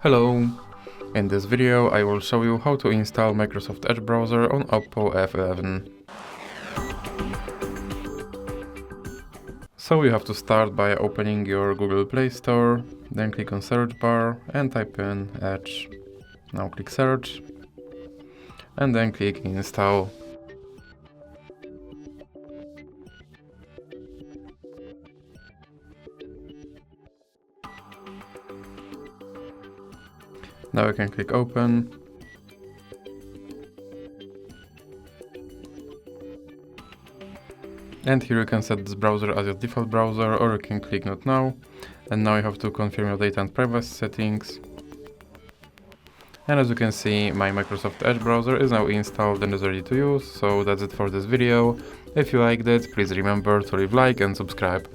Hello! In this video I will show you how to install Microsoft Edge browser on OPPO F11. So you have to start by opening your Google Play Store, then click on search bar and type in Edge. Now click search and then click install. Now you can click open. And here you can set this browser as your default browser, or you can click not now. And now you have to confirm your data and privacy settings. And as you can see, my Microsoft Edge browser is now installed and is ready to use. So that's it for this video. If you liked it, please remember to leave a like and subscribe.